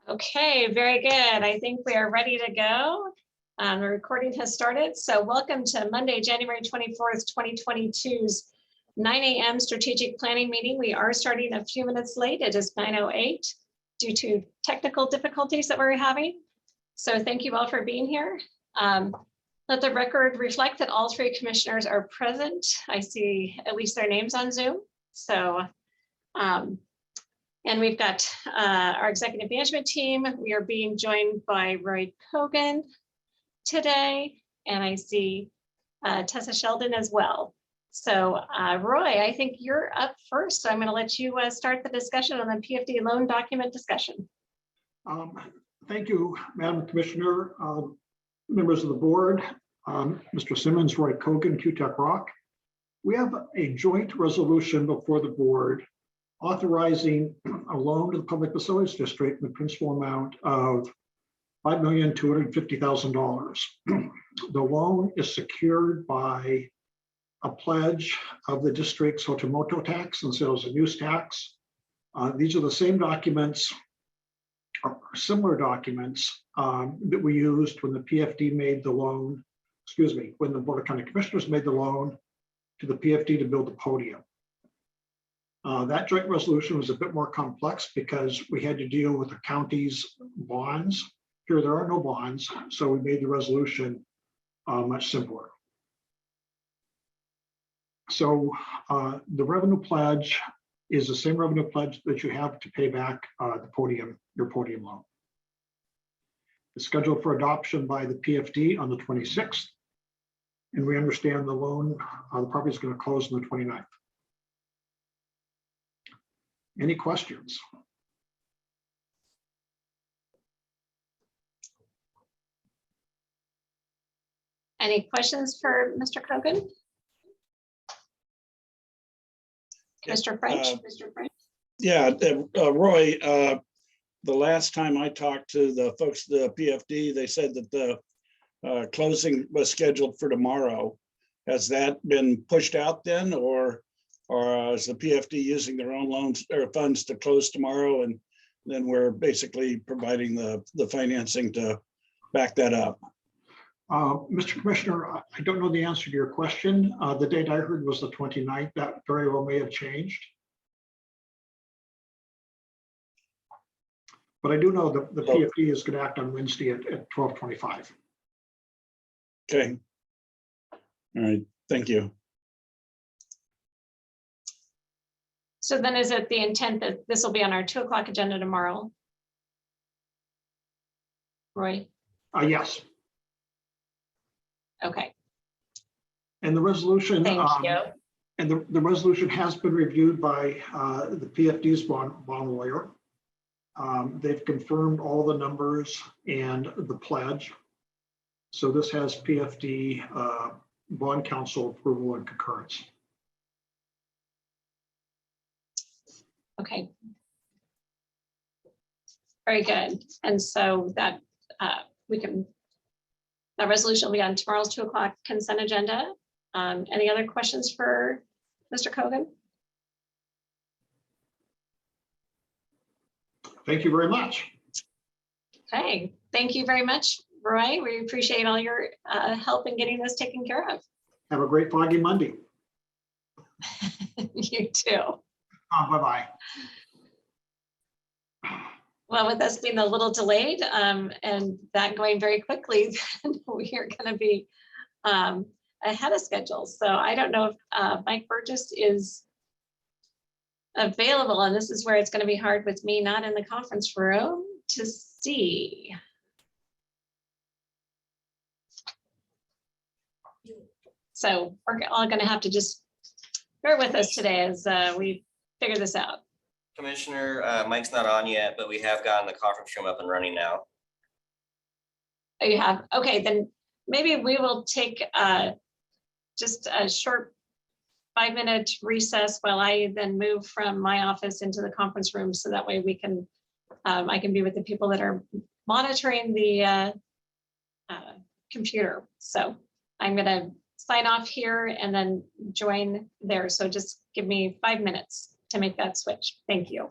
Okay, very good. I think we are ready to go. The recording has started. So welcome to Monday, January 24th, 2022's 9 a.m. strategic planning meeting. We are starting a few minutes late. It is 9:08 due to technical difficulties that we're having. So thank you all for being here. Let the record reflect that all three commissioners are present. I see at least their names on Zoom. So, and we've got our executive management team. We are being joined by Roy Kogan today, and I see Tessa Sheldon as well. So Roy, I think you're up first. So I'm going to let you start the discussion on the PFD loan document discussion. Thank you, Madam Commissioner, members of the board, Mr. Simmons, Roy Kogan, QTech Rock. We have a joint resolution before the board authorizing a loan to the Public Facilities District in the principal amount of $5,250,000. The loan is secured by a pledge of the district's Hotomoto tax and sales and use tax. These are the same documents, or similar documents that we used when the PFD made the loan, when the Board of County Commissioners made the loan to the PFD to build the podium. That joint resolution was a bit more complex because we had to deal with the county's bonds. Here, there are no bonds, so we made the resolution much simpler. So the revenue pledge is the same revenue pledge that you have to pay back your podium loan. It's scheduled for adoption by the PFD on the 26th, and we understand the loan, the property is going to close on the 29th. Any questions? Any questions for Mr. Kogan? Mr. French? Yeah, Roy, the last time I talked to the folks at the PFD, they said that the closing was scheduled for tomorrow. Has that been pushed out then, or is the PFD using their own loans or funds to close tomorrow, and then we're basically providing the financing to back that up? Mr. Commissioner, I don't know the answer to your question. The date I heard was the 29th. That very well may have changed. But I do know that the PFD is going to act on Wednesday at 12:25. Okay. All right. Thank you. So then is it the intent that this will be on our 2 o'clock agenda tomorrow? Roy? Yes. Okay. And the resolution, thank you. And the resolution has been reviewed by the PFD's bond lawyer. They've confirmed all the numbers and the pledge. So this has PFD bond council approval and concurrence. Okay. Very good. And so that that resolution will be on tomorrow's 2 o'clock consent agenda. Any other questions for Mr. Kogan? Thank you very much. Okay, thank you very much, Roy. We appreciate all your help in getting this taken care of. Have a great foggy Monday. You too. Bye-bye. Well, with us being a little delayed and that going very quickly, we are going to be ahead of schedule. So I don't know if Mike Burgess is available, and this is where it's going to be hard with me not in the conference room to see. So we're all going to have to just bear with us today as we figure this out. Commissioner, Mike's not on yet, but we have gotten the conference room up and running now. Oh, you have? Okay, then maybe we will take just a short 5-minute recess while I then move from my office into the conference room, so that way we can, I can be with the people that are monitoring the computer. So I'm going to sign off here and then join there. So just give me 5 minutes to make that switch. Thank you.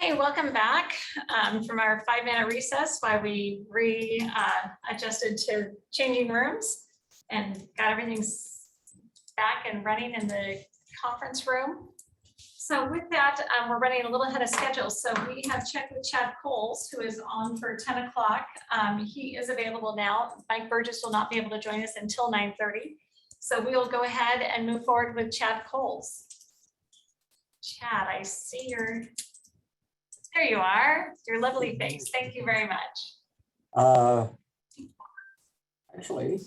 Hey, welcome back from our 5-minute recess while we adjusted to changing rooms and got everything back and running in the conference room. So with that, we're running a little ahead of schedule. So we have checked with Chad Coles, who is on for 10 o'clock. He is available now. Mike Burgess will not be able to join us until 9:30. So we will go ahead and move forward with Chad Coles. Chad, I see there you are, your lovely face. Thank you very much. Actually,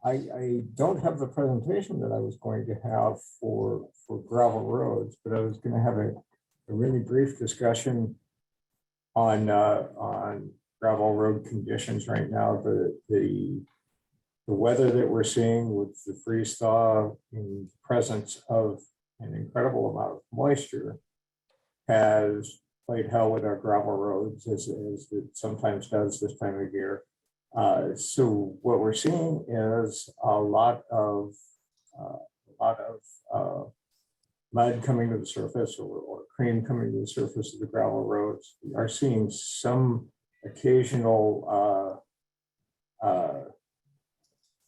I don't have the presentation that I was going to have for gravel roads, but I was going to have a really brief discussion on gravel road conditions right now. The weather that we're seeing with the freeze thaw in presence of an incredible amount of moisture has played hell with our gravel roads, as it sometimes does this time of year. So what we're seeing is a lot of mud coming to the surface, or cream coming to the surface of the gravel roads. We are seeing some occasional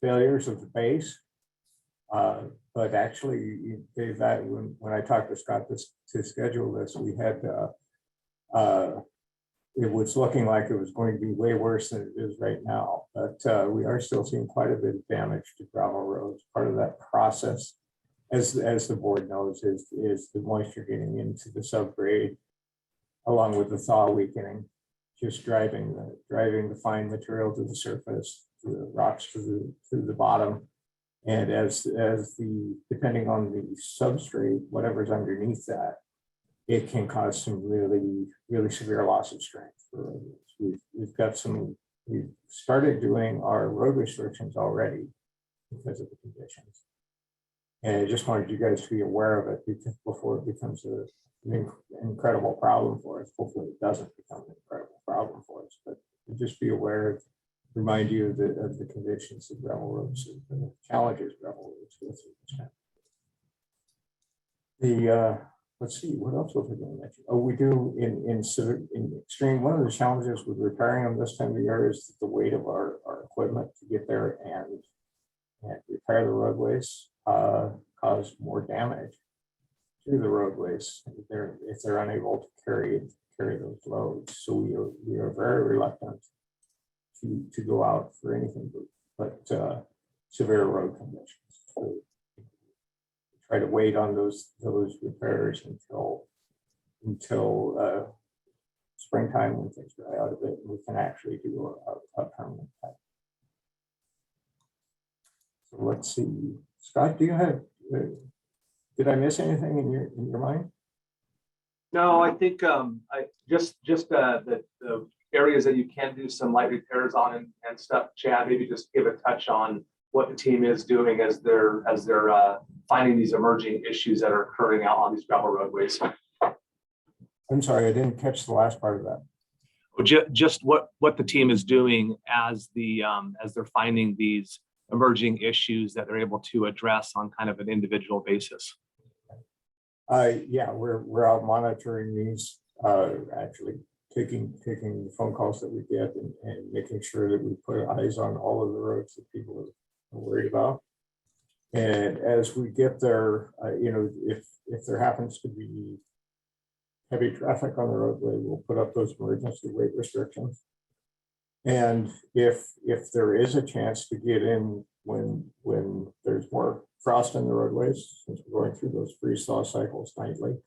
failures of the base. But actually, Dave, when I talked to Scott to schedule this, we had it was looking like it was going to be way worse than it is right now. But we are still seeing quite a bit of damage to gravel roads. Part of that process, as the board knows, is the moisture getting into the subgrade, along with the thaw weakening, just driving the fine material to the surface, to the rocks to the bottom. And depending on the substrate, whatever's underneath that, it can cause some really, really severe loss of strength. We've started doing our road restrictions already because of the conditions. And I just wanted you guys to be aware of it before it becomes an incredible problem for us. Hopefully it doesn't become an incredible problem for us, but just be aware, remind you of the conditions of gravel roads, the challenges gravel roads go through. Let's see, what else was I going to mention? Oh, we do in extreme. One of the challenges with repairing them this time of year is the weight of our equipment to get there and repair the roadways cause more damage to the roadways if they're unable to carry those loads. So we are very reluctant to go out for anything but severe road conditions. So try to wait on those repairs until springtime, when things dry out a bit, and we can actually do a permanent type. So let's see, Scott, do you have? Did I miss anything in your mind? No, I think just the areas that you can do some light repairs on and stuff. Chad, maybe just give a touch on what the team is doing as they're finding these emerging issues that are occurring out on these gravel roadways. I'm sorry, I didn't catch the last part of that. Just what the team is doing as they're finding these emerging issues that they're able to address on kind of an individual basis. Yeah, we're out monitoring these, actually taking the phone calls that we get and making sure that we put eyes on all of the roads that people are worried about. And as we get there, if there happens to be heavy traffic on the roadway, we'll put up those emergency weight restrictions. And if there is a chance to get in when there's more frost in the roadways, since we're going through those freeze thaw cycles nightly,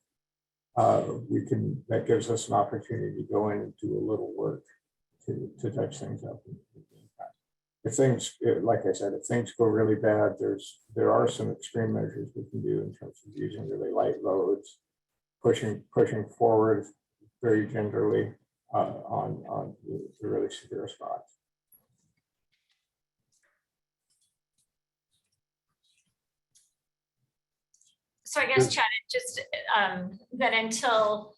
that gives us an opportunity to go in and do a little work to touch things up. If things, like I said, if things go really bad, there are some extreme measures we can do in terms of using really light loads, pushing forward very gingerly on the really severe spots. So I guess, Chad, just that until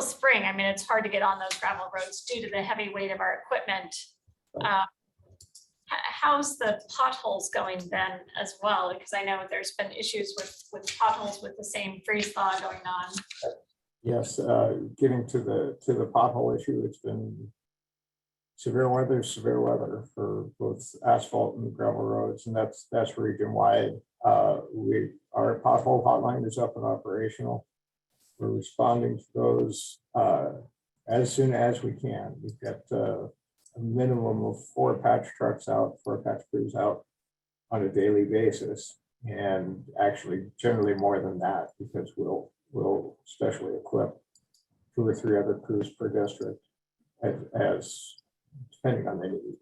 spring, I mean, it's hard to get on those gravel roads due to the heavy weight of our equipment. How's the potholes going then as well? Because I know there's been issues with potholes with the same freeze thaw going on. Yes, getting to the pothole issue, it's been severe weather for both asphalt and gravel roads, and that's region wide. Our pothole hotline is up and operational. We're responding to those as soon as we can. We've got a minimum of 4 patch trucks out, 4 patch crews out on a daily basis, and actually generally more than that, because we'll specially equip 2 or 3 other crews per district as depending on the need.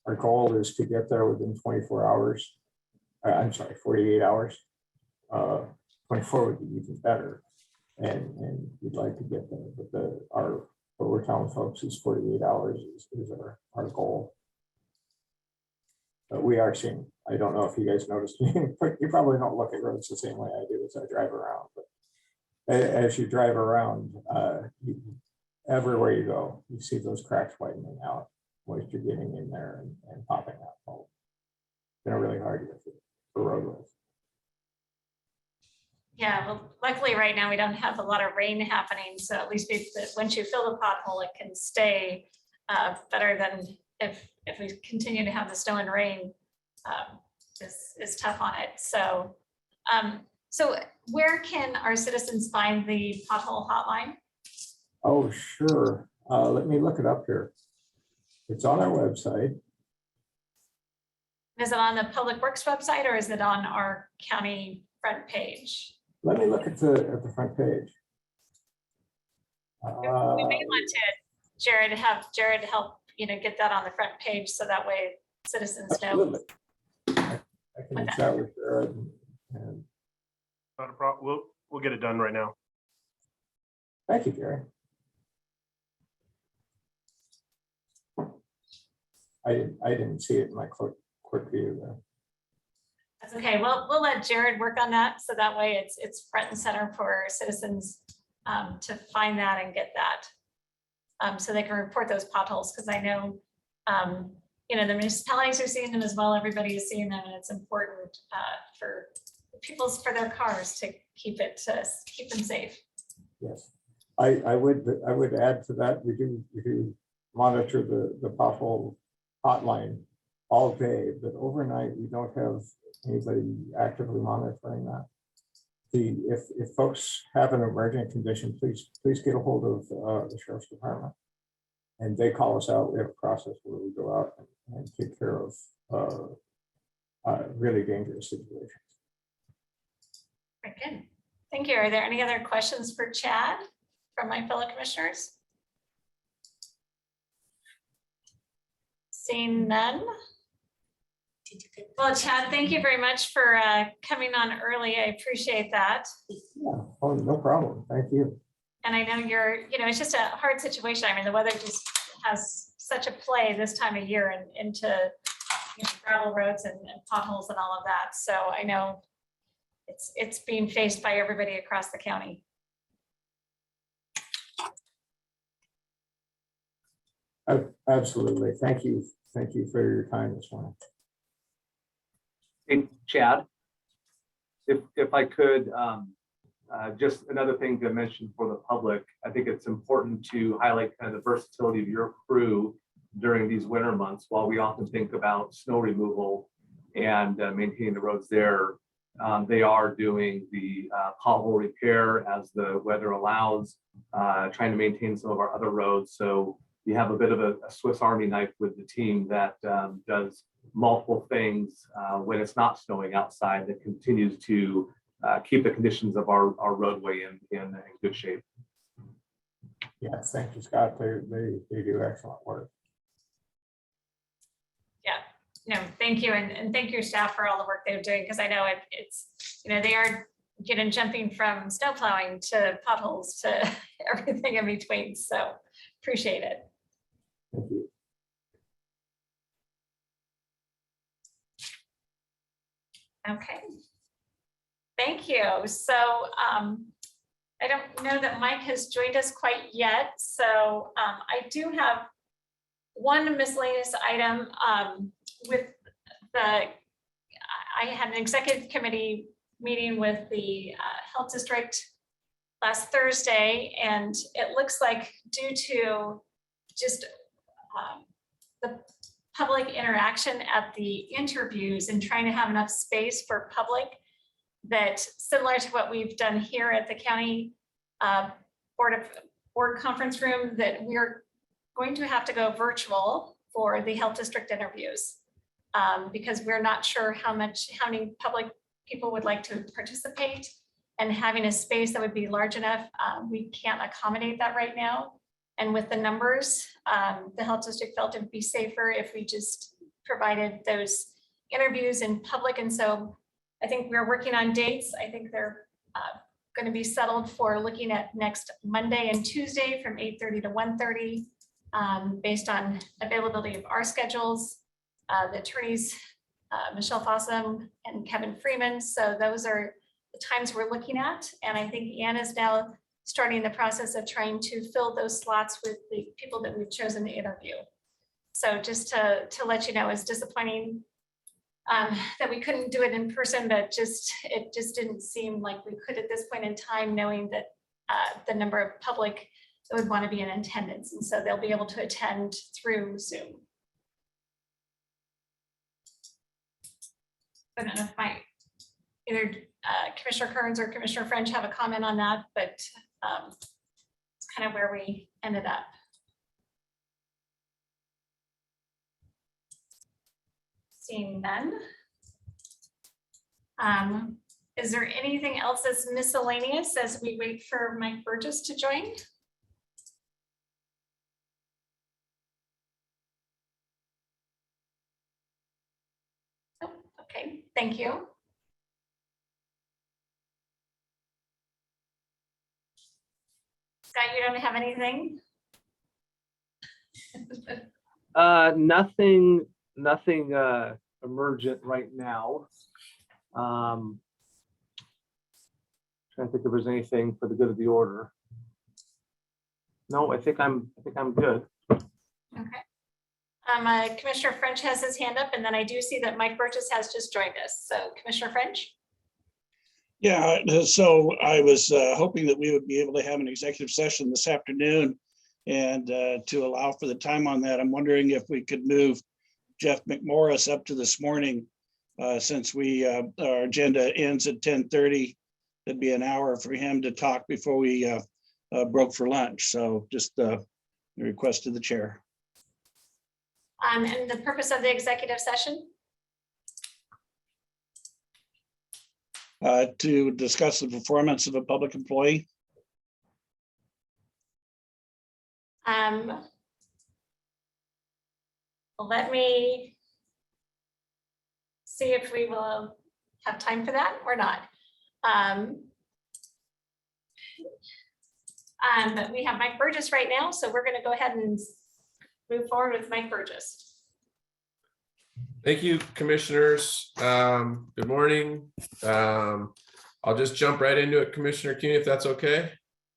Our goal is to get there within 24 hours. I'm sorry, 48 hours. 24 would be even better. And we'd like to get there, but what we're telling folks is 48 hours is our goal. But we are seeing, I don't know if you guys noticed, you probably don't look at roads the same way I do as I drive around, but as you drive around, everywhere you go, you see those cracks widening out, moisture getting in there and popping out. It's been a really hard year for roadways. Yeah, well, luckily right now we don't have a lot of rain happening, so at least once you fill the pothole, it can stay better than if we continue to have the snow and rain. Is tough on it. So, so where can our citizens find the pothole hotline? Oh, sure. Let me look it up here. It's on our website. Is it on the Public Works website or is it on our county front page? Let me look at the front page. We may want to have Jared help, get that on the front page so that way citizens know. Absolutely. I can chat with Jared and Not a problem. We'll get it done right now. thank you, Jared. I didn't see it in my quick view there. That's okay. Well, we'll let Jared work on that. So that way it's front and center for citizens to find that and get that. So they can report those potholes. Because I know, the municipalities are seeing them as well. Everybody is seeing them, and it's important for their cars to keep them safe. Yes, I would add to that. We do monitor the pothole hotline all day, but overnight we don't have anybody actively monitoring that. If folks have an emergent condition, please get a hold of the Sheriff's Department, and they call us out. We have a process where we go out and take care of really dangerous situations. Very good. Thank you. Are there any other questions for Chad from my fellow commissioners? Seeing none. Well, Chad, thank you very much for coming on early. I appreciate that. Yeah, oh, no problem. Thank you. And I know it's just a hard situation. I mean, the weather just has such a play this time of year and into gravel roads and potholes and all of that. So I know it's being faced by everybody across the county. Absolutely. Thank you for your time this morning. Hey, Chad, if I could, just another thing to mention for the public, I think it's important to highlight kind of the versatility of your crew during these winter months. While we often think about snow removal and maintaining the roads there, they are doing the pothole repair as the weather allows, trying to maintain some of our other roads. So you have a bit of a Swiss Army knife with the team that does multiple things when it's not snowing outside, that continues to keep the conditions of our roadway in good shape. Yes, thank you, Scott. They do excellent work. Yeah, no, thank you. And thank your staff for all the work they're doing, because I know it's, they are jumping from snow plowing to potholes to everything in between. So appreciate it. Thank you. Okay. Thank you. So I don't know that Mike has joined us quite yet. So I do have one miscellaneous item I had an executive committee meeting with the health district last Thursday, and it looks like due to just the public interaction at the interviews and trying to have enough space for public, that similar to what we've done here at the county board conference room, that we're going to have to go virtual for the health district interviews, because we're not sure how many public people would like to participate, and having a space that would be large enough, we can't accommodate that right now. And with the numbers, the health district felt it would be safer if we just provided those interviews in public. And so I think we're working on dates. I think they're going to be settled for looking at next Monday and Tuesday from 8:30 to 1:30, based on availability of our schedules, the attorneys, Michelle Fossum and Kevin Freeman. So those are the times we're looking at. And I think Ann is now starting the process of trying to fill those slots with the people that we've chosen to interview. So just to let you know, it's disappointing that we couldn't do it in person, but it just didn't seem like we could at this point in time, knowing that the number of public that would want to be in attendance. And so they'll be able to attend through Zoom. I don't know if either Commissioner Kearns or Commissioner French have a comment on that, but it's kind of where we ended up. Seeing none. Is there anything else that's miscellaneous as we wait for Mike Burgess to join? Oh, okay, thank you. Scott, you don't have anything? Nothing emergent right now. Trying to think if there's anything for the good of the order. No, I think I'm good. Okay. Commissioner French has his hand up, and then I do see that Mike Burgess has just joined us. So Commissioner French. Yeah, so I was hoping that we would be able to have an executive session this afternoon, and to allow for the time on that, I'm wondering if we could move Jeff McMorris up to this morning, since our agenda ends at 10:30. It'd be an hour for him to talk before we broke for lunch. So just a request to the chair. And the purpose of the executive session? To discuss the performance of a public employee. Let me see if we will have time for that or not. But we have Mike Burgess right now, so we're going to go ahead and move forward with Mike Burgess. Thank you, commissioners. Good morning. I'll just jump right into it, Commissioner Cuny, if that's okay.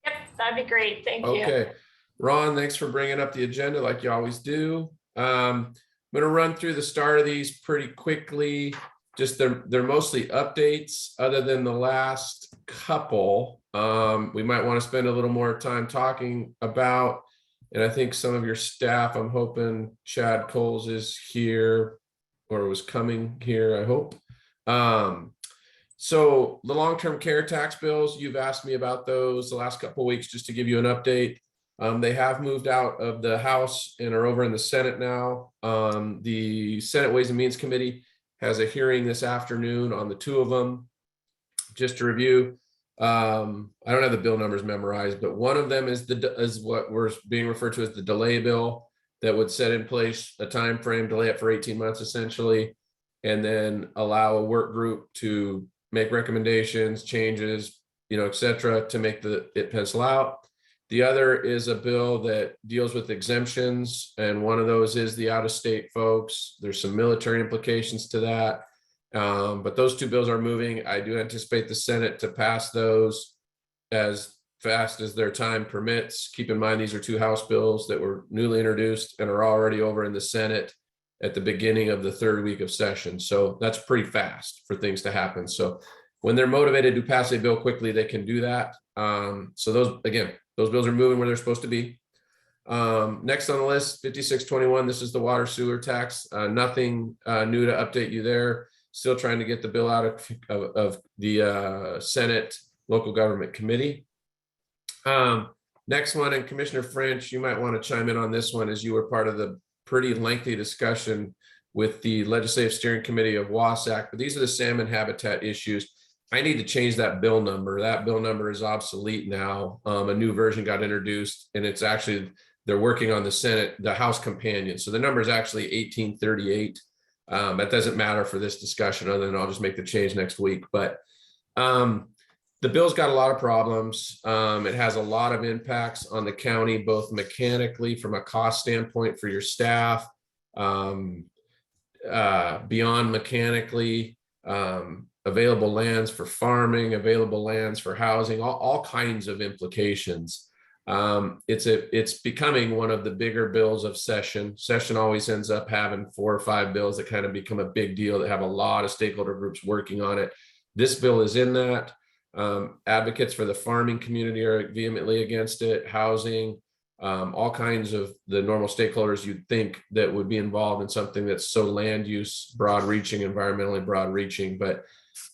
Yep, that'd be great. Thank you. Okay, Ron, thanks for bringing up the agenda like you always do. I'm going to run through the start of these pretty quickly. Just they're mostly updates other than the last couple. We might want to spend a little more time talking about, and I think some of your staff, I'm hoping Chad Coles is here or was coming here, I hope. So the long-term care tax bills, you've asked me about those the last couple of weeks, just to give you an update. They have moved out of the House and are over in the Senate now. The Senate Ways and Means Committee has a hearing this afternoon on the two of them. Just to review, I don't have the bill numbers memorized, but one of them is what we're being referred to as the delay bill, that would set in place a time frame, delay it for 18 months essentially, and then allow a work group to make recommendations, changes, et cetera, to make it pencil out. The other is a bill that deals with exemptions, and one of those is the out-of-state folks. There's some military implications to that, but those two bills are moving. I do anticipate the Senate to pass those as fast as their time permits. Keep in mind, these are two House bills that were newly introduced and are already over in the Senate at the beginning of the third week of session. So that's pretty fast for things to happen. So when they're motivated to pass a bill quickly, they can do that. So those bills are moving where they're supposed to be. Next on the list, 5621, this is the water sewer tax. Nothing new to update you there. Still trying to get the bill out of the Senate Local Government Committee. Next one, and Commissioner French, you might want to chime in on this one, as you were part of the pretty lengthy discussion with the Legislative Steering Committee of WASAK, but these are the salmon habitat issues. I need to change that bill number. That bill number is obsolete now. A new version got introduced, and it's actually, they're working on the House companion. So the number is actually 1838. That doesn't matter for this discussion, other than I'll just make the change next week. But the bill's got a lot of problems. It has a lot of impacts on the county, both mechanically from a cost standpoint for your staff, beyond mechanically, available lands for farming, available lands for housing, all kinds of implications. It's becoming one of the bigger bills of session. Session always ends up having 4 or 5 bills that kind of become a big deal, that have a lot of stakeholder groups working on it. This bill is in that. Advocates for the farming community are vehemently against it, housing, all kinds of the normal stakeholders you'd think that would be involved in something that's so land use, broad reaching, environmentally broad reaching. But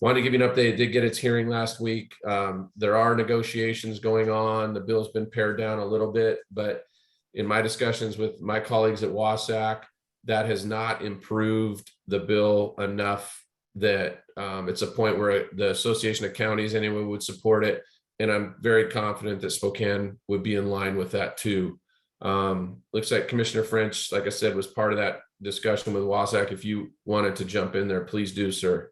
wanted to give you an update. It did get its hearing last week. There are negotiations going on. The bill's been pared down a little bit, but in my discussions with my colleagues at WASAK, that has not improved the bill enough that it's a point where the Association of Counties anyway would support it. And I'm very confident that Spokane would be in line with that too. Looks like Commissioner French, like I said, was part of that discussion with WASAK. If you wanted to jump in there, please do, sir.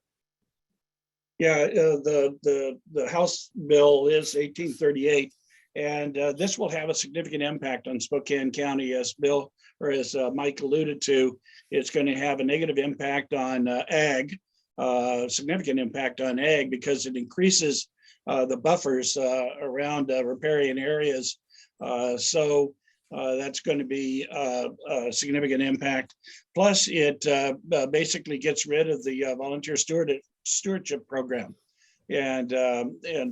Yeah, the House bill is 1838, and this will have a significant impact on Spokane County, as Bill, or as Mike alluded to. It's going to have a negative impact on ag, significant impact on ag, because it increases the buffers around riparian areas. So that's going to be a significant impact. Plus, it basically gets rid of the volunteer stewardship program, and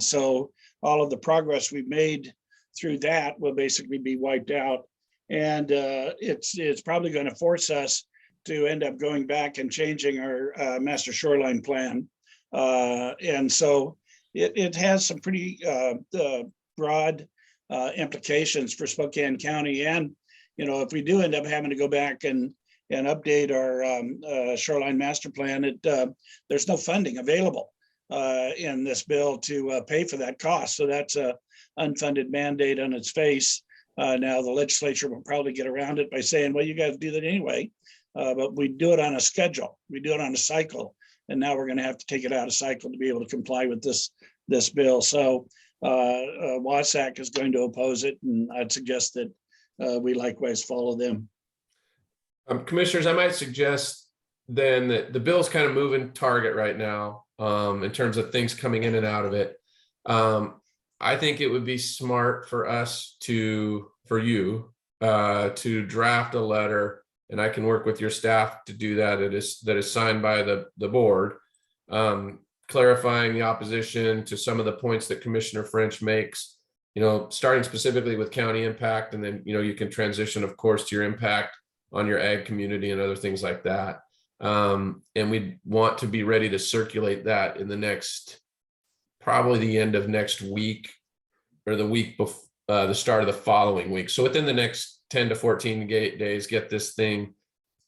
so all of the progress we've made through that will basically be wiped out, and it's probably going to force us to end up going back and changing our master shoreline plan, and so it has some pretty broad implications for Spokane County. And if we do end up having to go back and update our shoreline master plan, there's no funding available in this bill to pay for that cost. So that's a unfunded mandate on its face. Now the legislature will probably get around it by saying, well, you guys do that anyway, but we do it on a schedule, we do it on a cycle, and now we're going to have to take it out of cycle to be able to comply with this bill. So WASAK is going to oppose it, and I'd suggest that we likewise follow them. Commissioners, I might suggest then that the bill's kind of moving target right now in terms of things coming in and out of it. I think it would be smart for us for you to draft a letter, and I can work with your staff to do that. That is signed by the board, clarifying the opposition to some of the points that Commissioner French makes, starting specifically with county impact, and then, you can transition, of course, to your impact on your ag community and other things like that. And we want to be ready to circulate that in probably the end of next week, or the week before the start of the following week. So within the next 10 to 14 days, get this thing,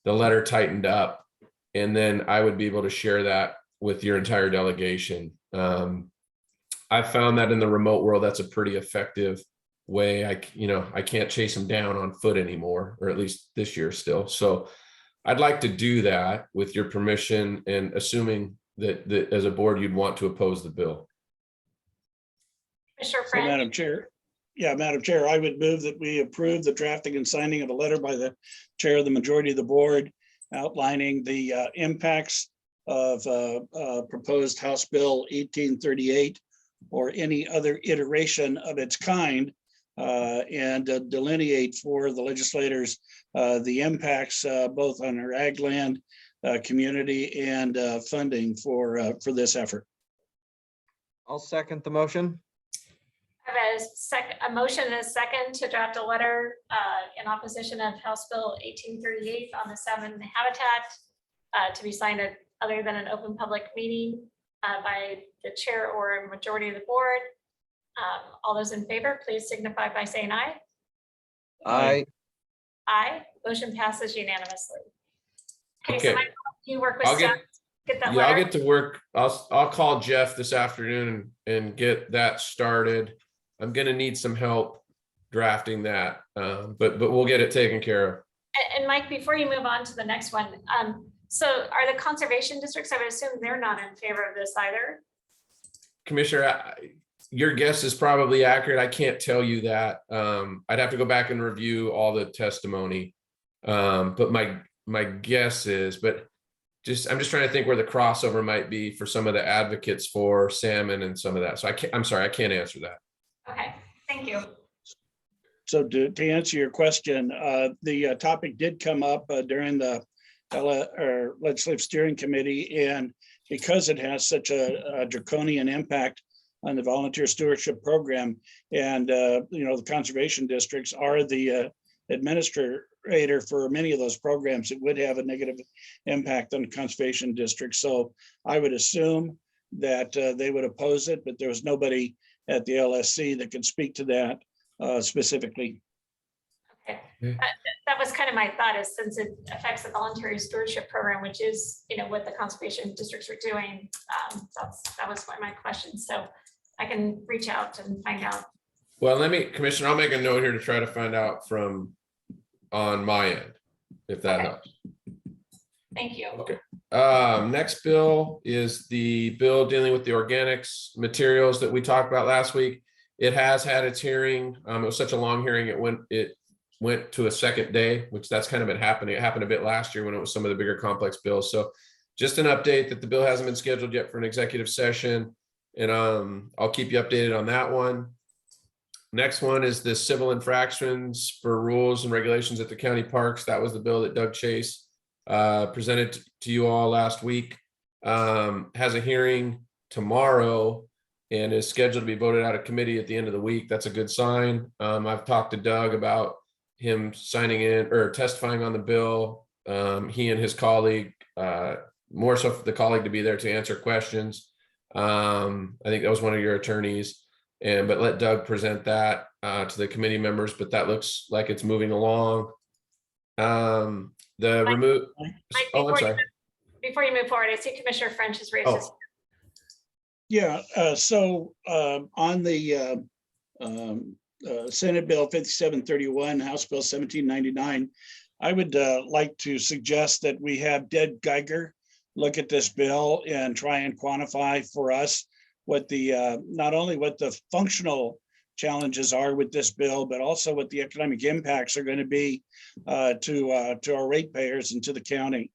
the letter tightened up, and then I would be able to share that with your entire delegation. I found that in the remote world, that's a pretty effective way. I can't chase them down on foot anymore, or at least this year still. So I'd like to do that with your permission, and assuming that as a board, you'd want to oppose the bill. Commissioner So, French. Madam Chair, I would move that we approve the drafting and signing of a letter by the chair of the majority of the board outlining the impacts of proposed House Bill 1838 or any other iteration of its kind, and delineate for the legislators the impacts both on our ag land community and funding for this effort. I'll second the motion. I have a motion and a second to draft a letter in opposition of House Bill 1838 on the salmon habitat to be signed other than an open public meeting by the chair or a majority of the board. All those in favor, please signify by saying aye. Aye. Aye. Motion passes unanimously. Okay, so Okay. Mike, you work with I'll staff. get, Get that yeah, I'll letter. get to work. I'll call Jeff this afternoon and get that started. I'm gonna need some help drafting that, but we'll get it taken care of. And Mike, before you move on to the next one, so are the conservation districts, I would assume they're not in favor of this either? Commissioner, your guess is probably accurate. I can't tell you that. I'd have to go back and review all the testimony. But my guess is, but I'm just trying to think where the crossover might be for some of the advocates for salmon and some of that. So I'm sorry, I can't answer that. Okay, thank you. So to answer your question, the topic did come up during the Legislative Steering Committee, and because it has such a draconian impact on the volunteer stewardship program, and the conservation districts are the administrator for many of those programs, it would have a negative impact on the conservation district. So I would assume that they would oppose it, but there was nobody at the LSC that could speak to that specifically. Okay, that was kind of my thought, is since it affects the voluntary stewardship program, which is, what the conservation districts are doing. That was my question. So I can reach out and find out. Well, Commissioner, I'll make a note here to try to find out on my end, if that helps. Thank you. Okay. Next bill is the bill dealing with the organics materials that we talked about last week. It has had its hearing. It was such a long hearing. It went to a second day, which that's kind of been happening. It happened a bit last year when it was some of the bigger complex bills. So just an update that the bill hasn't been scheduled yet for an executive session. And I'll keep you updated on that one. Next one is the civil infractions for rules and regulations at the county parks. That was the bill that Doug Chase presented to you all last week. Has a hearing tomorrow and is scheduled to be voted out of committee at the end of the week. That's a good sign. I've talked to Doug about him signing in or testifying on the bill. He and his colleague, more so for the colleague to be there to answer questions. I think that was one of your attorneys. But let Doug present that to the committee members, but that looks like it's moving along. I'm sorry. Before you move forward, I see Commissioner French has raised his. Yeah, so on the Senate Bill 5731, House Bill 1799, I would like to suggest that we have Deb Geiger look at this bill and try and quantify for us what the not only what the functional challenges are with this bill, but also what the economic impacts are going to be to our ratepayers and to the county.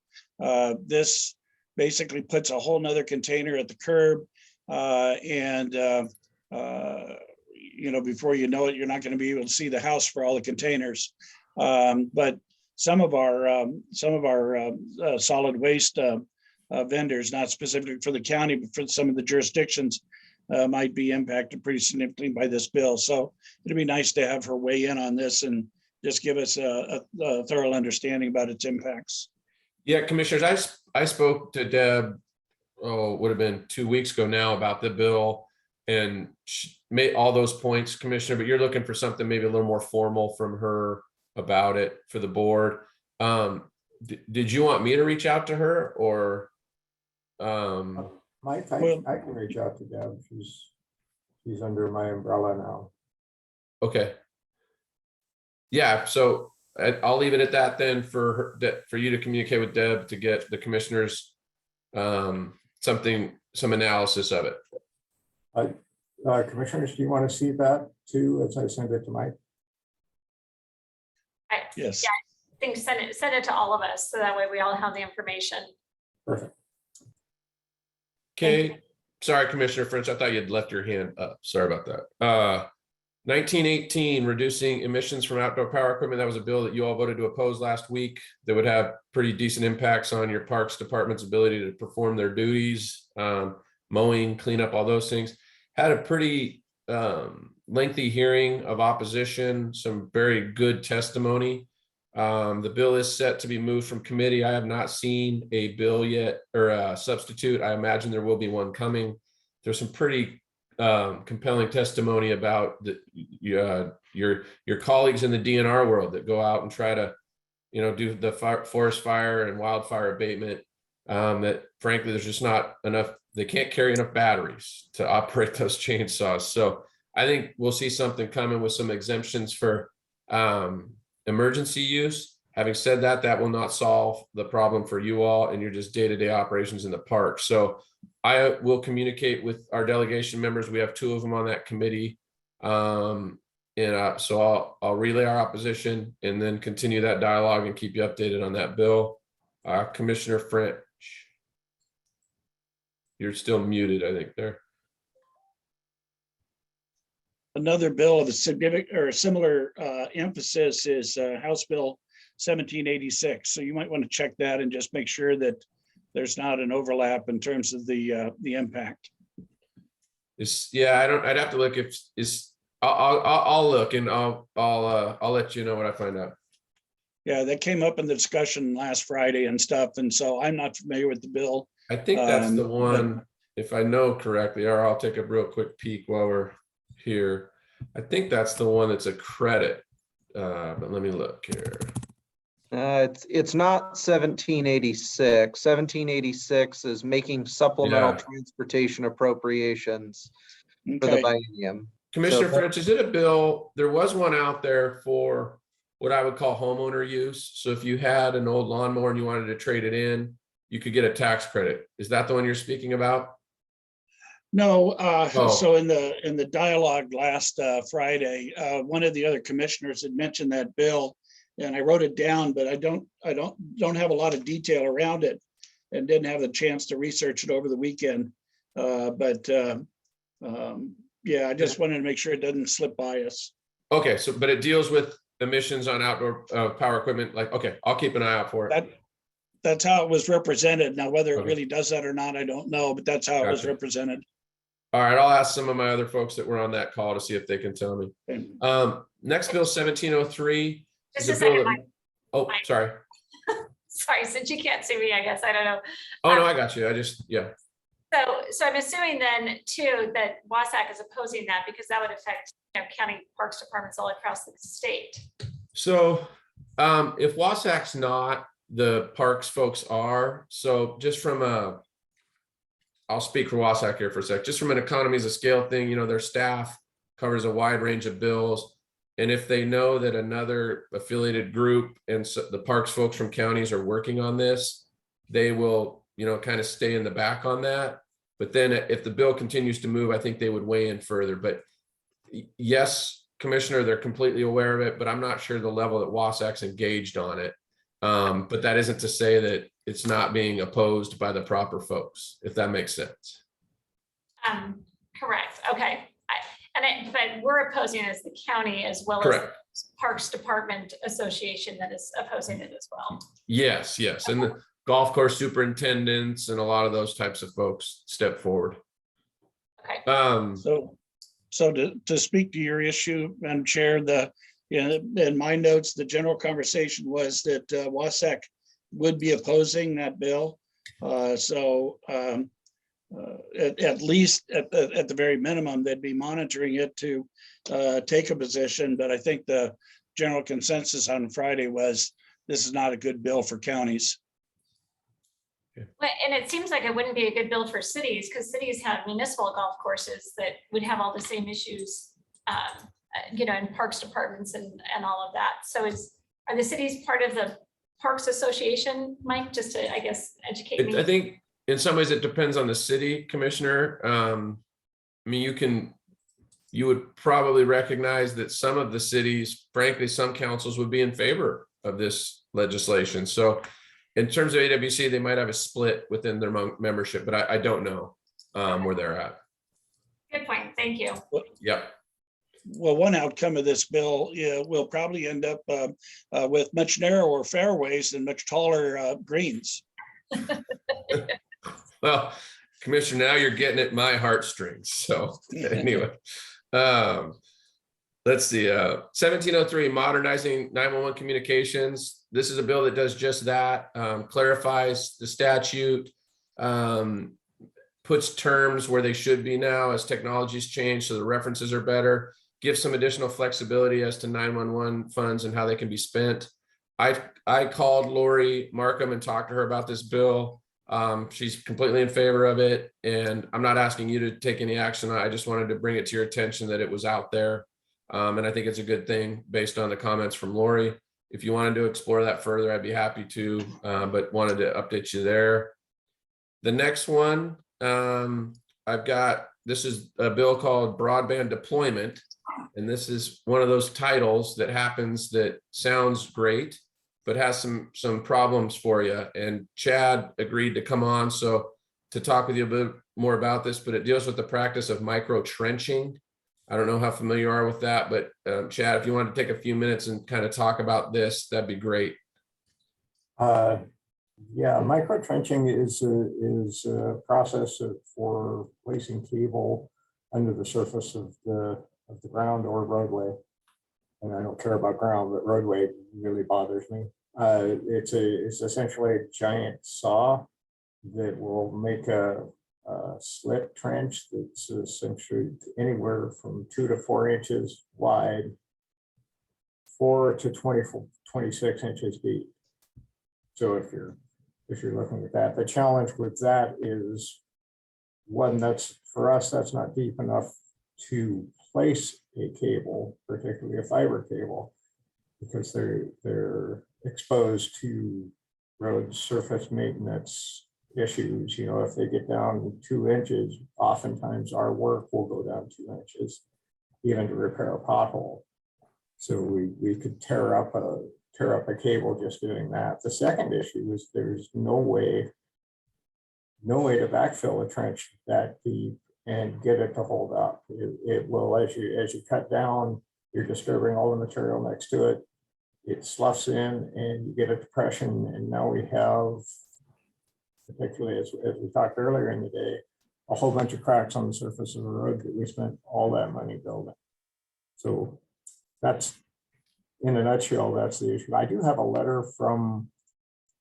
This basically puts a whole nother container at the curb, and before you know it, you're not going to be able to see the house for all the containers. But some of our solid waste vendors, not specifically for the county, but for some of the jurisdictions, might be impacted pretty significantly by this bill. So it'd be nice to have her weigh in on this and just give us a thorough understanding about its impacts. Yeah, commissioners, I spoke to Deb, it would have been 2 weeks ago now, about the bill, and she made all those points, Commissioner, but you're looking for something maybe a little more formal from her about it for the board. Did you want me to reach out to her, or? Mike, I can reach out to Deb. She's under my umbrella now. Okay. Yeah, so I'll leave it at that then for you to communicate with Deb to get the commissioners some analysis of it. Commissioners, do you want to see that too as I send it to Mike? Yes. Yeah, I think send it to all of us, so that way we all have the information. Perfect. Okay, sorry, Commissioner French, I thought you'd left your hand up. Sorry about that. 1918, reducing emissions from outdoor power equipment. That was a bill that you all voted to oppose last week that would have pretty decent impacts on your Parks Department's ability to perform their duties, mowing, cleanup, all those things. had a pretty lengthy hearing of opposition, some very good testimony. The bill is set to be moved from committee. I have not seen a bill yet or a substitute. I imagine there will be one coming. There's some pretty compelling testimony about your colleagues in the DNR world that go out and try to, do the forest fire and wildfire abatement. That frankly, there's just not enough. They can't carry enough batteries to operate those chainsaws. So I think we'll see something coming with some exemptions for emergency use. Having said that, that will not solve the problem for you all and your just day-to-day operations in the park. So I will communicate with our delegation members. We have 2 of them on that committee. So I'll relay our opposition and then continue that dialogue and keep you updated on that bill. Commissioner French, you're still muted, I think there. Another bill of a significant or similar emphasis is House Bill 1786. So you might want to check that and just make sure that there's not an overlap in terms of the impact. I'd have to look if I'll look and I'll let you know what I find out. Yeah, that came up in the discussion last Friday and stuff. And so I'm not familiar with the bill. I think that's the one, if I know correctly, or I'll take a real quick peek while we're here. I think that's the one that's a credit, but let me look here. It's not 1786. 1786 is making supplemental transportation appropriations for the biennium. Commissioner French, is it a bill? There was one out there for what I would call homeowner use. So if you had an old lawnmower and you wanted to trade it in, you could get a tax credit. Is that the one you're speaking about? No, so in the dialogue last Friday, one of the other commissioners had mentioned that bill, and I wrote it down, but I don't have a lot of detail around it, and didn't have the chance to research it over the weekend. Yeah, I just wanted to make sure it doesn't slip by us. Okay, so but it deals with emissions on outdoor power equipment. Like, okay, I'll keep an eye out for it. That's how it was represented. Now, whether it really does that or not, I don't know, but that's how it was represented. All right, I'll ask some of my other folks that were on that call to see if they can tell me. Next bill 1703. Just a second, Mike. Oh, sorry. Sorry, since you can't see me, I guess, I don't know. Oh, no, I got you. So I'm assuming then too, that WASAK is opposing that because that would affect county parks departments all across the state. So if WASAK's not, the parks folks are. So just from I'll speak for WASAK here for a sec, just from an economies of scale thing, their staff covers a wide range of bills. And if they know that another affiliated group and so the parks folks from counties are working on this, they will, kind of stay in the back on that. But then if the bill continues to move, I think they would weigh in further. But yes, Commissioner, they're completely aware of it, but I'm not sure the level that WASAK's engaged on it. But that isn't to say that it's not being opposed by the proper folks, if that makes sense. Correct. Okay. But we're opposing it as the county as well Correct. As Parks Department Association that is opposing it as well. Yes. And the golf course superintendents and a lot of those types of folks step forward. Okay. So to speak to your issue, Madam Chair, in my notes, the general conversation was that WASAK would be opposing that bill. At least at the very minimum, they'd be monitoring it to take a position. But I think the general consensus on Friday was this is not a good bill for counties. And it seems like it wouldn't be a good bill for cities because cities have municipal golf courses that would have all the same issues, in parks departments and all of that. So are the cities part of the Parks Association, Mike, just to, I guess, educate me? I think in some ways it depends on the city, Commissioner. I mean, you would probably recognize that some of the cities, frankly, some councils would be in favor of this legislation. So in terms of AWC, they might have a split within their membership, but I don't know where they're at. Good point. Thank you. Yep. Well, one outcome of this bill will probably end up with much narrower fairways and much taller greens. Well, Commissioner, now you're getting at my heartstrings. So anyway, let's see, 1703, modernizing 911 communications. This is a bill that does just that, clarifies the statute, puts terms where they should be now as technology's changed, so the references are better, gives some additional flexibility as to 911 funds and how they can be spent. I called Lori Markham and talked to her about this bill. She's completely in favor of it, and I'm not asking you to take any action. I just wanted to bring it to your attention that it was out there. And I think it's a good thing based on the comments from Lori. If you wanted to explore that further, I'd be happy to, but wanted to update you there. The next one, I've got, this is a bill called Broadband Deployment. And this is one of those titles that happens that sounds great, but has some problems for you. And Chad agreed to come on to talk with you a bit more about this, but it deals with the practice of micro trenching. I don't know how familiar you are with that, but Chad, if you want to take a few minutes and kind of talk about this, that'd be great. Yeah, micro trenching is a process for placing cable under the surface of the ground or roadway. And I don't care about ground, but roadway really bothers me. It's essentially a giant saw that will make a slit trench that's essentially anywhere from 2 to 4 inches wide, 4 to 26 inches deep. So if you're looking at that, the challenge with that is one, that's for us, that's not deep enough to place a cable, particularly a fiber cable, because they're exposed to road surface maintenance issues. You know, if they get down 2 inches, oftentimes our work will go down 2 inches, even to repair a pothole. So we could tear up a cable just doing that. The second issue is there's no way to backfill a trench that deep and get it to hold up. It will, as you cut down, you're disturbing all the material next to it. It sloughs in and you get a depression. And now we have, particularly as we talked earlier in the day, a whole bunch of cracks on the surface of the road that we spent all that money building. So that's, in a nutshell, that's the issue. I do have a letter from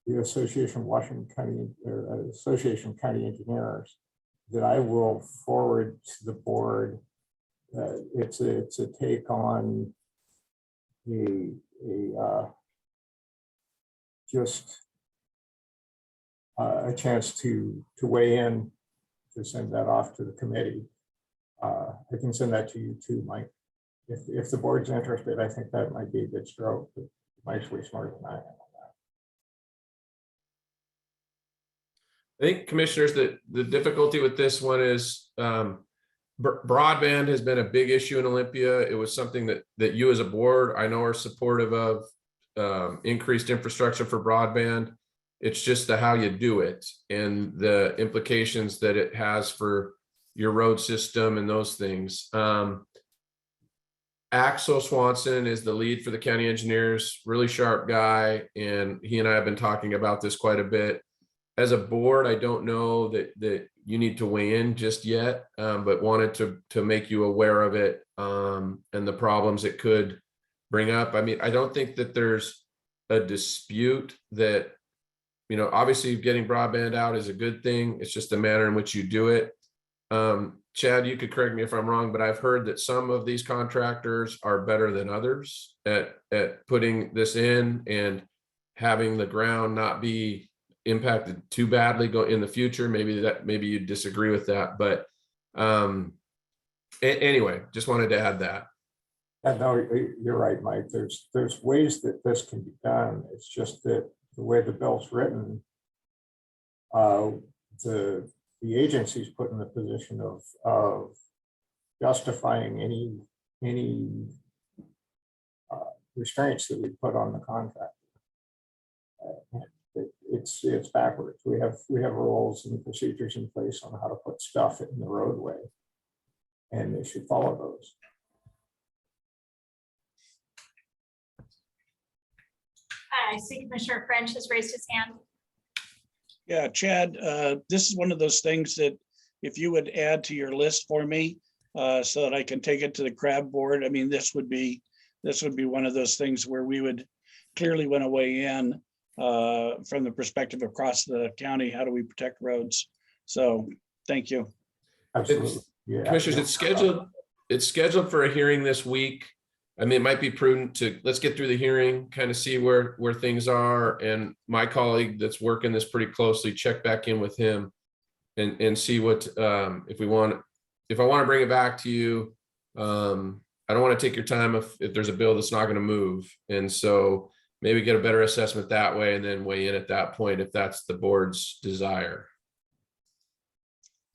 the Association of Washington County, or Association of County Engineers, that I will forward to the board. It's a take on a chance to weigh in, to send that off to the committee. I can send that to you too, Mike. If the board's interested, I think that might be a good stroke, but Mike's way smarter than I am. I think, commissioners, that the difficulty with this one is broadband has been a big issue in Olympia. It was something that you as a board, I know, are supportive of, increased infrastructure for broadband. It's just how you do it and the implications that it has for your road system and those things. Axel Swanson is the lead for the county engineers, really sharp guy, and he and I have been talking about this quite a bit. As a board, I don't know that you need to weigh in just yet, but wanted to make you aware of it, and the problems it could bring up. I mean, I don't think that there's a dispute that, you know, obviously getting broadband out is a good thing. It's just the manner in which you do it. Chad, you could correct me if I'm wrong, but I've heard that some of these contractors are better than others at putting this in and having the ground not be impacted too badly go in the future. Maybe you disagree with that, but anyway, just wanted to add that. No, you're right, Mike. There's ways that this can be done. It's just that the way the bill's written, the agency's put in the position of justifying any restraints that we put on the contract. It's backwards. We have rules and procedures in place on how to put stuff in the roadway, and they should follow those. I see Commissioner French has raised his hand. Yeah, Chad, this is one of those things that if you would add to your list for me, so that I can take it to the CRAB board. I mean, this would be one of those things where we would clearly want to weigh in from the perspective across the county. How do we protect roads? So, thank you. Absolutely. Yeah. Commissioners, it's scheduled for a hearing this week. I mean, it might be prudent to, let's get through the hearing, kind of see where things are. And my colleague that's working this pretty closely, check back in with him and see what, if I want to bring it back to you, I don't want to take your time if there's a bill that's not going to move. And so maybe get a better assessment that way and then weigh in at that point if that's the board's desire.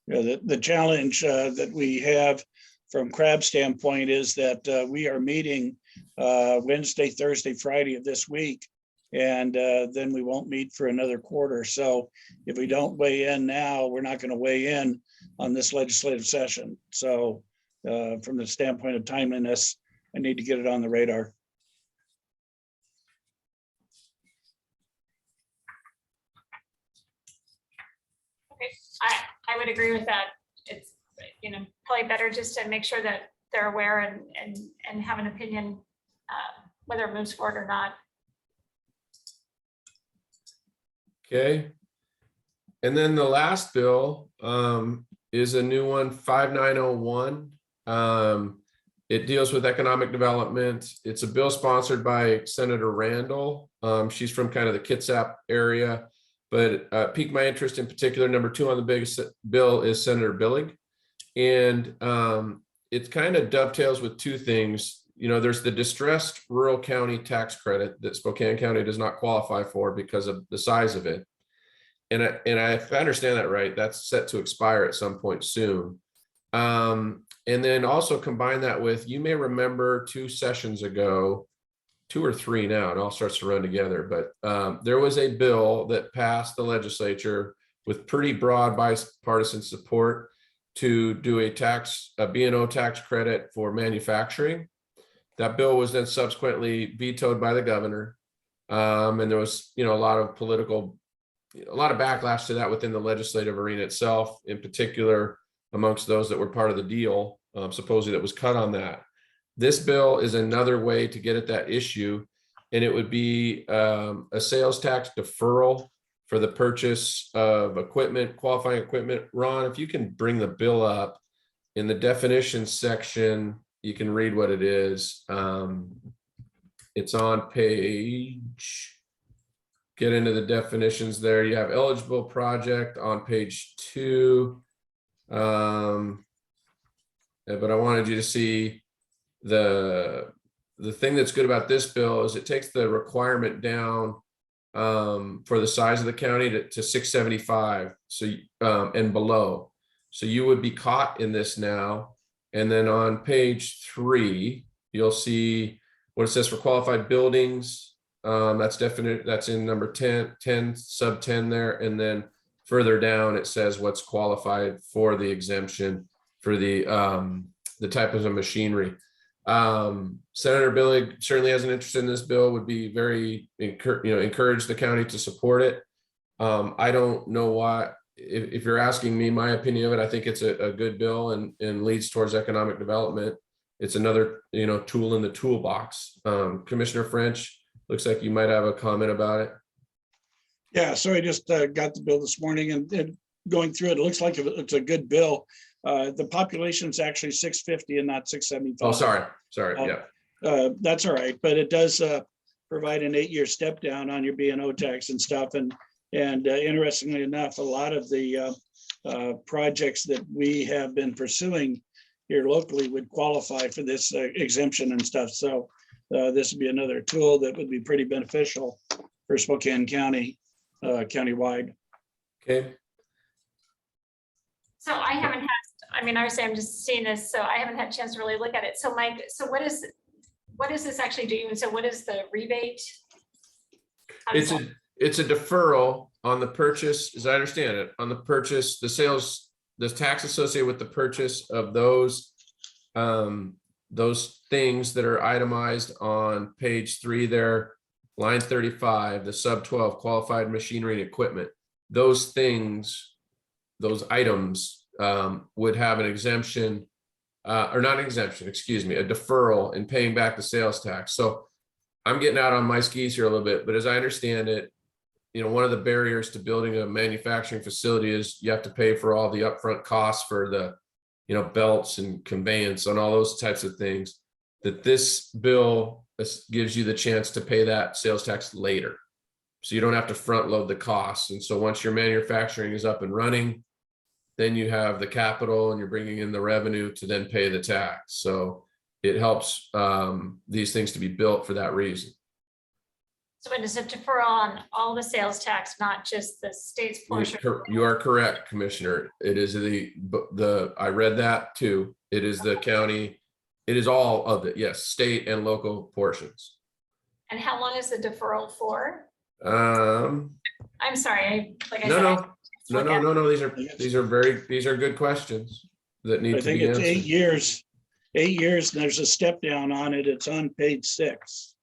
Yeah, the challenge that we have from CRAB standpoint is that we are meeting Wednesday, Thursday, Friday of this week, and then we won't meet for another quarter. So if we don't weigh in now, we're not going to weigh in on this legislative session. So from the standpoint of timeliness, I need to get it on the radar. Okay, I would agree with that. It's, probably better just to make sure that they're aware and have an opinion, whether it moves forward or not. Okay. And then the last bill is a new one, 5901. It deals with economic development. It's a bill sponsored by Senator Randall. She's from kind of the Kitsap area, but piqued my interest in particular. Number 2 on the biggest bill is Senator Billig. And it kind of dovetails with 2 things. There's the distressed rural county tax credit that Spokane County does not qualify for because of the size of it. And if I understand that right, that's set to expire at some point soon. And then also combine that with, you may remember 2 sessions ago, 2 or 3 now, it all starts to run together, but there was a bill that passed the legislature with pretty broad bipartisan support to do a B&O tax credit for manufacturing. That bill was then subsequently vetoed by the governor. And there was, a lot of backlash to that within the legislative arena itself, in particular amongst those that were part of the deal, supposedly that was cut on that. This bill is another way to get at that issue, and it would be a sales tax deferral for the purchase of equipment, qualifying equipment. Ron, if you can bring the bill up, in the definitions section, you can read what it is. It's on page, get into the definitions there. You have eligible project on page 2. But I wanted you to see the thing that's good about this bill is it takes the requirement down for the size of the county to 675, so and below. So you would be caught in this now. And then on page 3, you'll see what it says for qualified buildings. That's definite. That's in number 10 sub 10 there. And then further down, it says what's qualified for the exemption for the types of machinery. Senator Billig certainly has an interest in this bill, would be very, encourage the county to support it. I don't know why, if you're asking me my opinion of it, I think it's a good bill and leads towards economic development. It's another, tool in the toolbox. Commissioner French, looks like you might have a comment about it. Yeah, so I just got the bill this morning and going through it, it looks like it's a good bill. The population is actually 650 and not 675. Oh, sorry. Yeah. That's all right, but it does provide an 8-year step down on your B&O tax and stuff. And interestingly enough, a lot of the projects that we have been pursuing here locally would qualify for this exemption and stuff. So this would be another tool that would be pretty beneficial for Spokane County, countywide. Okay. So I haven't had, obviously I'm just seeing this, so I haven't had a chance to really look at it. So Mike, so what is this actually doing? So what is the rebate? It's a deferral on the purchase, as I understand it, on the purchase, the sales, the tax associated with the purchase of those things that are itemized on page 3 there, line 35, the sub 12 qualified machinery and equipment. Those things, those items would have an exemption, or not an exemption, excuse me, a deferral in paying back the sales tax. So I'm getting out on my skis here a little bit, but as I understand it, one of the barriers to building a manufacturing facility is you have to pay for all the upfront costs for the, belts and conveyance and all those types of things, that this bill gives you the chance to pay that sales tax later. So you don't have to front load the costs. And so once your manufacturing is up and running, then you have the capital and you're bringing in the revenue to then pay the tax. So it helps these things to be built for that reason. So it is a deferral on all the sales tax, not just the state's portion. You are correct, Commissioner. It is I read that too. It is the county. It is all of it. Yes, state and local portions. And how long is the deferral for? I'm sorry. No. These are good questions that need I to think be it's answered. 8 years. 8 years, and there's a step down on it. It's on page 6.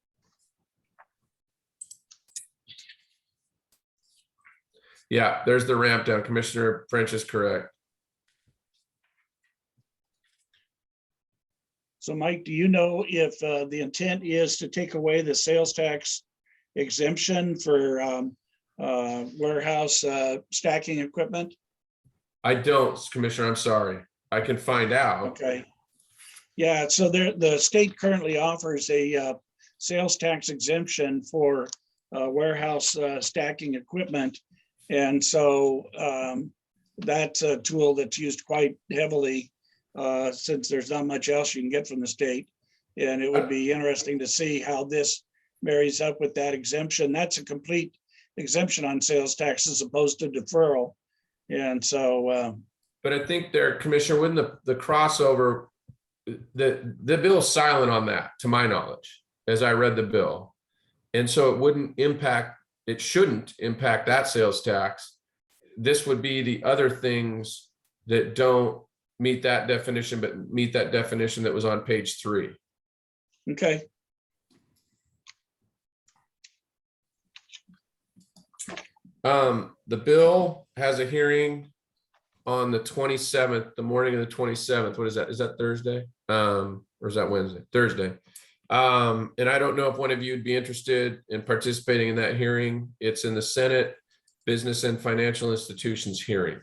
Yeah, there's the ramp down. Commissioner French is correct. So Mike, do you know if the intent is to take away the sales tax exemption for warehouse stacking equipment? I don't, Commissioner, I'm sorry. I can find out. Okay. Yeah, so the state currently offers a sales tax exemption for warehouse stacking equipment. And so that's a tool that's used quite heavily since there's not much else you can get from the state. And it would be interesting to see how this marries up with that exemption. That's a complete exemption on sales tax as opposed to deferral. And so. But I think there, Commissioner, wouldn't the crossover, the bill is silent on that, to my knowledge, as I read the bill. And so it shouldn't impact that sales tax. This would be the other things that don't meet that definition, but meet that definition that was on page 3. Okay. The bill has a hearing on the 27th, the morning of the 27th. What is that? Is that Thursday? Or is that Wednesday? Thursday. And I don't know if one of you would be interested in participating in that hearing. It's in the Senate Business and Financial Institutions hearing.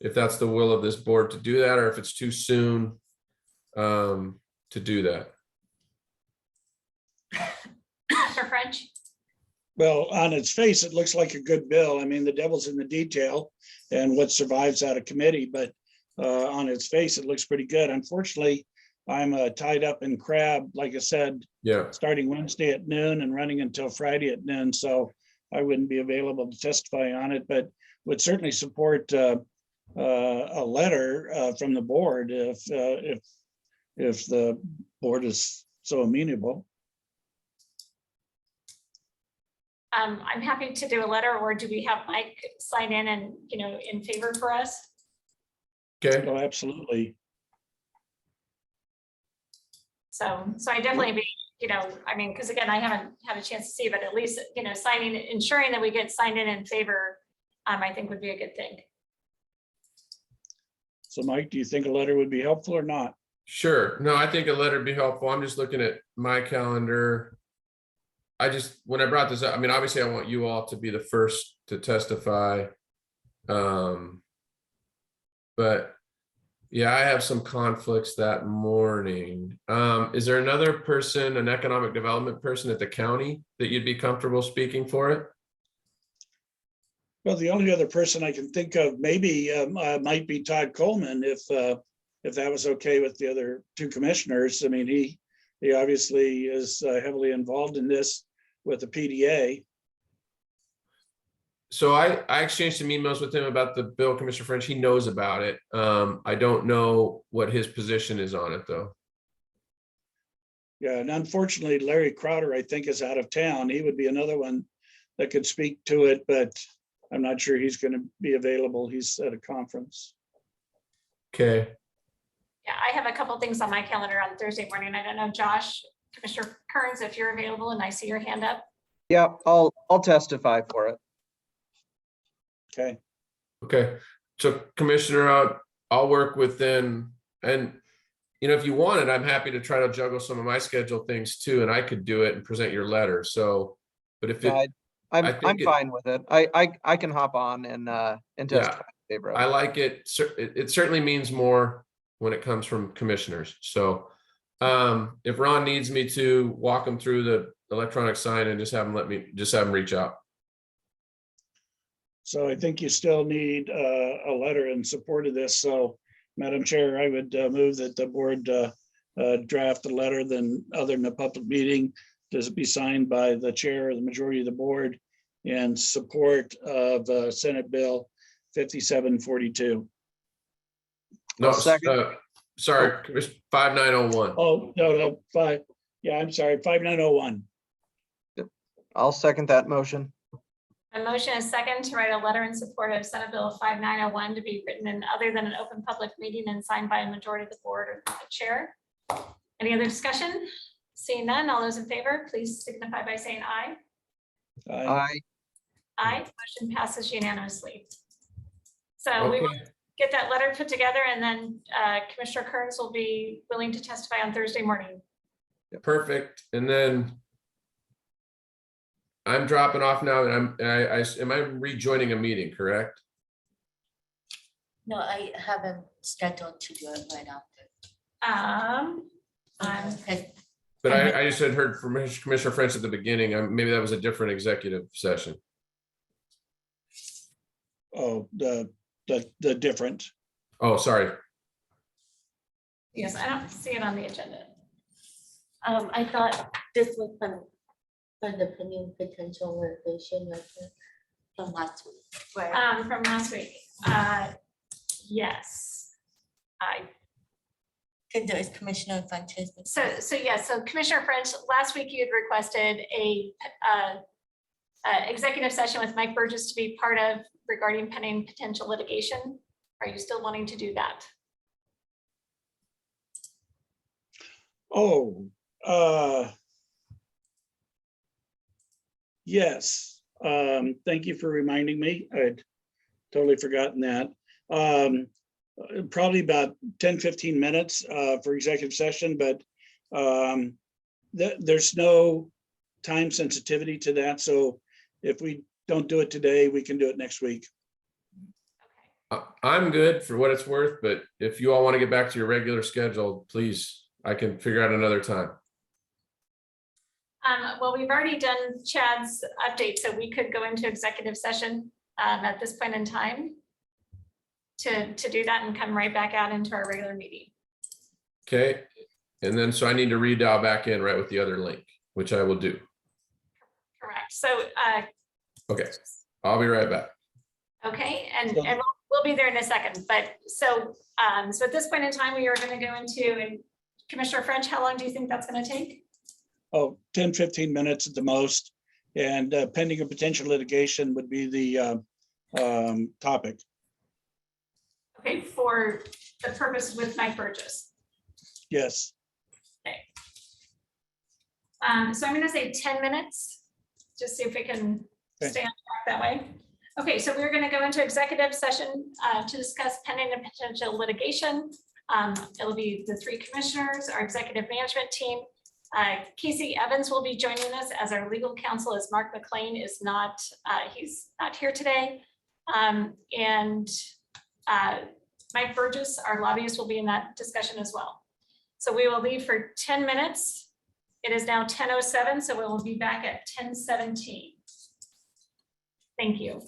If that's the will of this board to do that, or if it's too soon to do that. For French? Well, on its face, it looks like a good bill. I mean, the devil's in the detail and what survives out of committee, but on its face, it looks pretty good. Unfortunately, I'm tied up in Crab, like I said, starting Wednesday at noon and running until Friday at noon. So I wouldn't be available to testify on it, but would certainly support a letter from the board if the board is so amenable. I'm happy to do a letter, or do we have Mike sign in and, in favor for us? Okay. Oh, absolutely. So I definitely be, because again, I haven't had a chance to see, but at least, ensuring that we get signed in favor, I think would be a good thing. So Mike, do you think a letter would be helpful or not? Sure. No, I think a letter would be helpful. I'm just looking at my calendar. When I brought this up, obviously I want you all to be the first to testify. But yeah, I have some conflicts that morning. Is there another person, an economic development person at the county that you'd be comfortable speaking for it? Well, the only other person I can think of maybe might be Todd Coleman, if that was okay with the other two commissioners. He obviously is heavily involved in this with the PDA. So I exchanged some emails with him about the bill, Commissioner French. He knows about it. I don't know what his position is on it, though. Yeah, and unfortunately, Larry Crowder, I think, is out of town. He would be another one that could speak to it, but I'm not sure he's going to be available. He's at a conference. Okay. Yeah, I have a couple of things on my calendar on Thursday morning. I don't know, Josh, Commissioner Kearns, if you're available, and I see your hand up. Yeah, I'll testify for it. Okay. Okay. So Commissioner, I'll work within, and if you want it, I'm happy to try to juggle some of my schedule things too, and I could do it and present your letter. So, but if it, I'm I think it- fine with it. I can hop on and testify in favor of I it. like it. It certainly means more when it comes from commissioners. So, if Ron needs me to walk him through the electronic sign and just have him reach out. So I think you still need a letter in support of this. So, Madam Chair, I would move that the board draft a letter then other than a public meeting, does it be signed by the chair or the majority of the board in support of Senate Bill 5742. No, Second. sorry, 5901. Oh, no, five. Yeah, I'm sorry, 5901. I'll second that motion. A motion is second to write a letter in support of Senate Bill 5901 to be written in other than an open public meeting and signed by a majority of the board or the chair. Any other discussion? Seeing none, all those in favor, please signify by saying aye. Aye. Aye, motion passes unanimously. So we will Okay, get that letter put together and then Commissioner Kearns will be willing to testify on Thursday morning. perfect. And then I'm dropping off now, and am I rejoining a meeting, correct? No, I haven't scheduled to do it right after. Okay. But I just had heard from Commissioner French at the beginning. Maybe that was a different executive session. Oh, the different. Oh, sorry. Yes, I don't see it on the agenda. I thought this was from the pending potential litigation letter from last week. Right. From last week. Yes. Because there is Commissioner Sanchez. So Commissioner French, last week you had requested a executive session with Mike Burgess to be part of regarding pending potential litigation. Are you still wanting to do that? Oh, yes. Thank you for reminding me. I'd totally forgotten that. Probably about 10-15 minutes for executive session, but there's no time sensitivity to that. So if we don't do it today, we can do it next week. I'm good for what it's worth, but if you all want to get back to your regular schedule, please, I can figure out another time. Well, we've already done Chad's update, so we could go into executive session at this point in time to do that and come right back out into our regular meeting. Okay. And then, so I need to redial back in right with the other link, which I will do. Correct. So, Okay, I'll be right back. okay, and we'll be there in a second. But so at this point in time, we are going to go into, and Commissioner French, how long do you think that's going to take? Oh, 10-15 minutes at the most. And pending a potential litigation would be the topic. Okay, for the purpose with Mike Burgess. Yes. Okay. So I'm going to say 10 minutes, just see if we can stay on track that way. Okay, so we're going to go into executive session to discuss pending and potential litigation. It'll be the three commissioners, our executive management team. Casey Evans will be joining us as our legal counsel, as Mark McLean is not, he's not here today. And Mike Burgess, our lobbyist, will be in that discussion as well. So we will leave for 10 minutes. It is now 10:07, so we will be back at 10:17. Thank you.